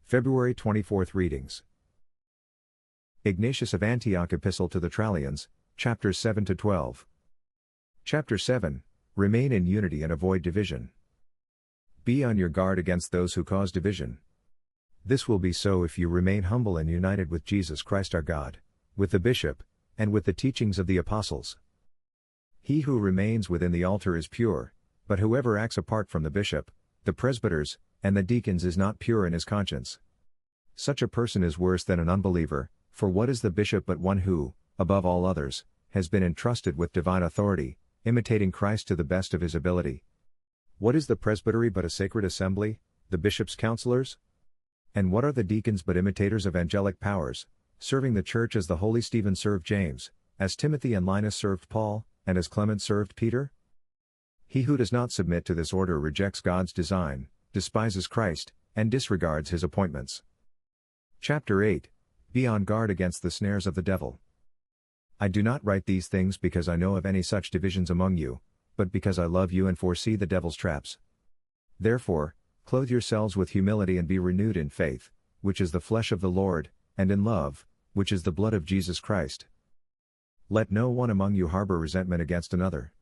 February 24 readings. Ignatius of Antioch Epistle to the Trallians, chapters 7-12. Chapter 7, Remain in unity and avoid division. Be on your guard against those who cause division. This will be so if you remain humble and united with Jesus Christ our God, with the bishop, and with the teachings of the apostles. He who remains within the altar is pure, but whoever acts apart from the bishop, the presbyters, and the deacons is not pure in his conscience. Such a person is worse than an unbeliever, for what is the bishop but one who, above all others, has been entrusted with divine authority, imitating Christ to the best of his ability? What is the presbytery but a sacred assembly, the bishop's counselors? And what are the deacons but imitators of angelic powers, serving the church as the holy Stephen served James, as Timothy and Linus served Paul, and as Clement served Peter? He who does not submit to this order rejects God's design, despises Christ, and disregards his appointments. Chapter 8, Be on guard against the snares of the devil. I do not write these things because I know of any such divisions among you, but because I love you and foresee the devil's traps. Therefore, clothe yourselves with humility and be renewed in faith, which is the flesh of the Lord, and in love, which is the blood of Jesus Christ. Let no one among you harbor resentment against another.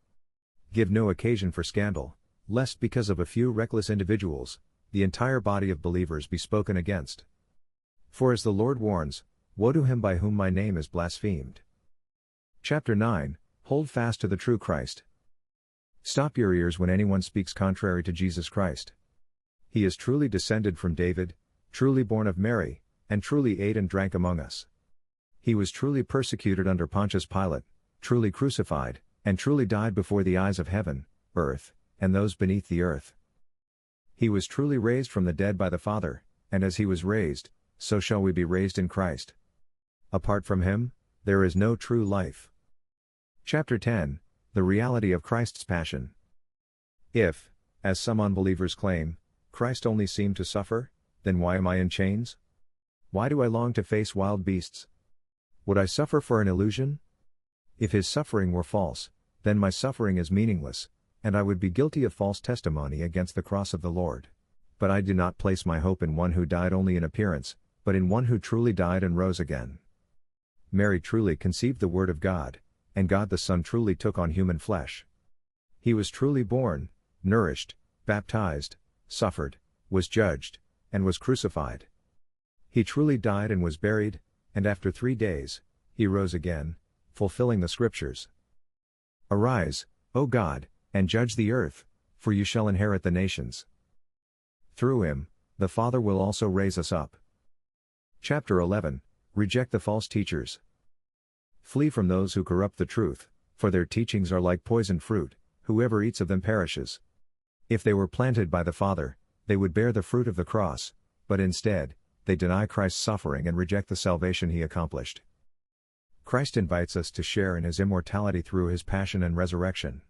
Give no occasion for scandal, lest because of a few reckless individuals, the entire body of believers be spoken against. For as the Lord warns, woe to him by whom my name is blasphemed. Chapter 9, Hold fast to the true Christ. Stop your ears when anyone speaks contrary to Jesus Christ. He is truly descended from David, truly born of Mary, and truly ate and drank among us. He was truly persecuted under Pontius Pilate, truly crucified, and truly died before the eyes of heaven, earth, and those beneath the earth. He was truly raised from the dead by the Father, and as he was raised, so shall we be raised in Christ. Apart from him, there is no true life. Chapter 10, The reality of Christ's passion. If, as some unbelievers claim, Christ only seemed to suffer, then why am I in chains? Why do I long to face wild beasts? Would I suffer for an illusion? If his suffering were false, then my suffering is meaningless, and I would be guilty of false testimony against the cross of the Lord. But I do not place my hope in one who died only in appearance, but in one who truly died and rose again. Mary truly conceived the Word of God, and God the Son truly took on human flesh. He was truly born, nourished, baptized, suffered, was judged, and was crucified. He truly died and was buried, and after 3 days, he rose again, fulfilling the Scriptures. Arise, O God, and judge the earth, for you shall inherit the nations. Through him, the Father will also raise us up. Chapter 11, Reject the false teachers. Flee from those who corrupt the truth, for their teachings are like poisoned fruit, whoever eats of them perishes. If they were planted by the Father, they would bear the fruit of the cross, but instead, they deny Christ's suffering and reject the salvation he accomplished. Christ invites us to share in his immortality through his passion and resurrection.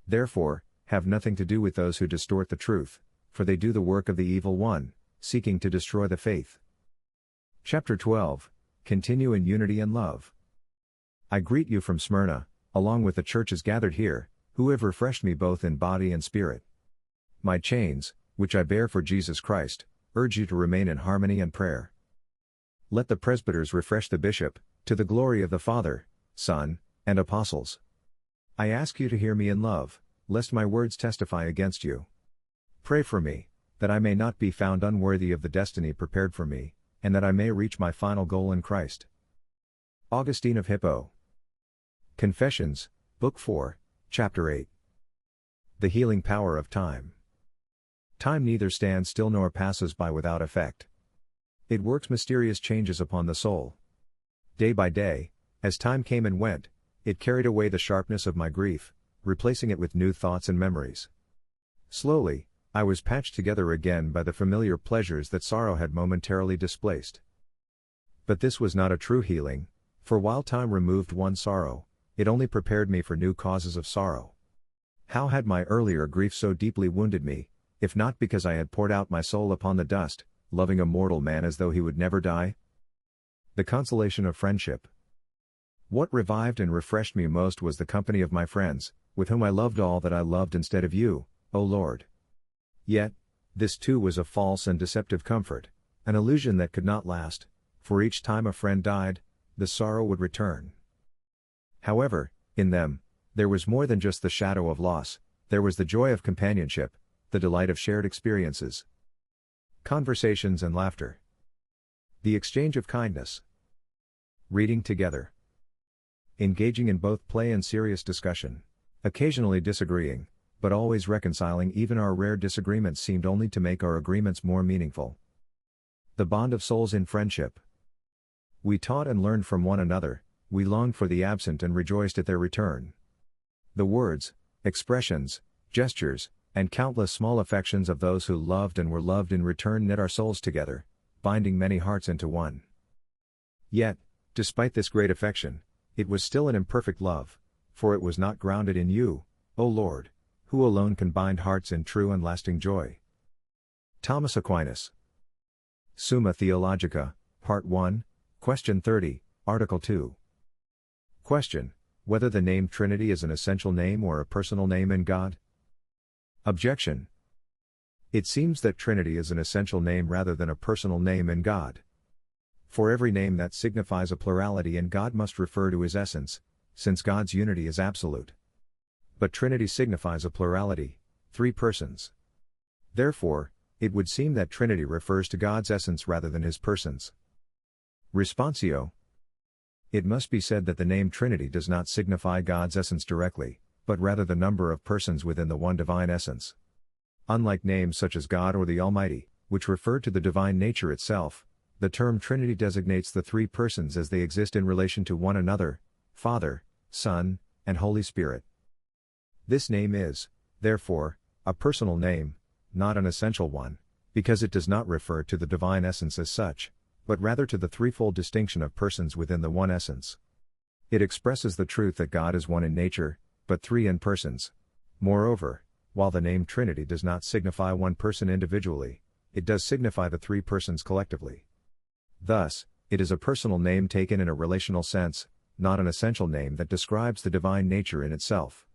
Therefore, have nothing to do with those who distort the truth, for they do the work of the evil one, seeking to destroy the faith. Chapter 12, Continue in unity and love. I greet you from Smyrna, along with the churches gathered here, who have refreshed me both in body and spirit. My chains, which I bear for Jesus Christ, urge you to remain in harmony and prayer. Let the presbyters refresh the bishop, to the glory of the Father, Son, and apostles. I ask you to hear me in love, lest my words testify against you. Pray for me, that I may not be found unworthy of the destiny prepared for me, and that I may reach my final goal in Christ. Augustine of Hippo. Confessions, Book 4, Chapter 8. The healing power of time. Time neither stands still nor passes by without effect. It works mysterious changes upon the soul. Day by day, as time came and went, it carried away the sharpness of my grief, replacing it with new thoughts and memories. Slowly, I was patched together again by the familiar pleasures that sorrow had momentarily displaced. But this was not a true healing, for while time removed one sorrow, it only prepared me for new causes of sorrow. How had my earlier grief so deeply wounded me, if not because I had poured out my soul upon the dust, loving a mortal man as though he would never die? The consolation of friendship. What revived and refreshed me most was the company of my friends, with whom I loved all that I loved instead of you, O Lord. Yet, this too was a false and deceptive comfort, An illusion that could not last, for each time a friend died, the sorrow would return. However, in them, there was more than just the shadow of loss, there was the joy of companionship, the delight of shared experiences, conversations and laughter, the exchange of kindness, reading together, engaging in both play and serious discussion, occasionally disagreeing, but always reconciling. Even our rare disagreements seemed only to make our agreements more meaningful. The bond of souls in friendship. We taught and learned from one another, we longed for the absent and rejoiced at their return. The words, expressions, gestures, and countless small affections of those who loved and were loved in return knit our souls together, binding many hearts into one. Yet, despite this great affection, it was still an imperfect love, for it was not grounded in you, O Lord, who alone can bind hearts in true and lasting joy. Thomas Aquinas. Summa Theologica, Part 1, Question 30, Article 2. Question: whether the name Trinity is an essential name or a personal name in God? Objection. It seems that Trinity is an essential name rather than a personal name in God. For every name that signifies a plurality in God must refer to his essence, since God's unity is absolute. But Trinity signifies a plurality, three persons. Therefore, it would seem that Trinity refers to God's essence rather than his persons. Responsio. It must be said that the name Trinity does not signify God's essence directly, but rather the number of persons within the one divine essence. Unlike names such as God or the Almighty, which refer to the divine nature itself, the term Trinity designates the three persons as they exist in relation to one another, Father, Son, and Holy Spirit. This name is, therefore, a personal name, not an essential one, because it does not refer to the divine essence as such, but rather to the threefold distinction of persons within the one essence. It expresses the truth that God is one in nature, but three in persons. Moreover, while the name Trinity does not signify one person individually, it does signify the three persons collectively. Thus, it is a personal name taken in a relational sense, not an essential name that describes the divine nature in itself.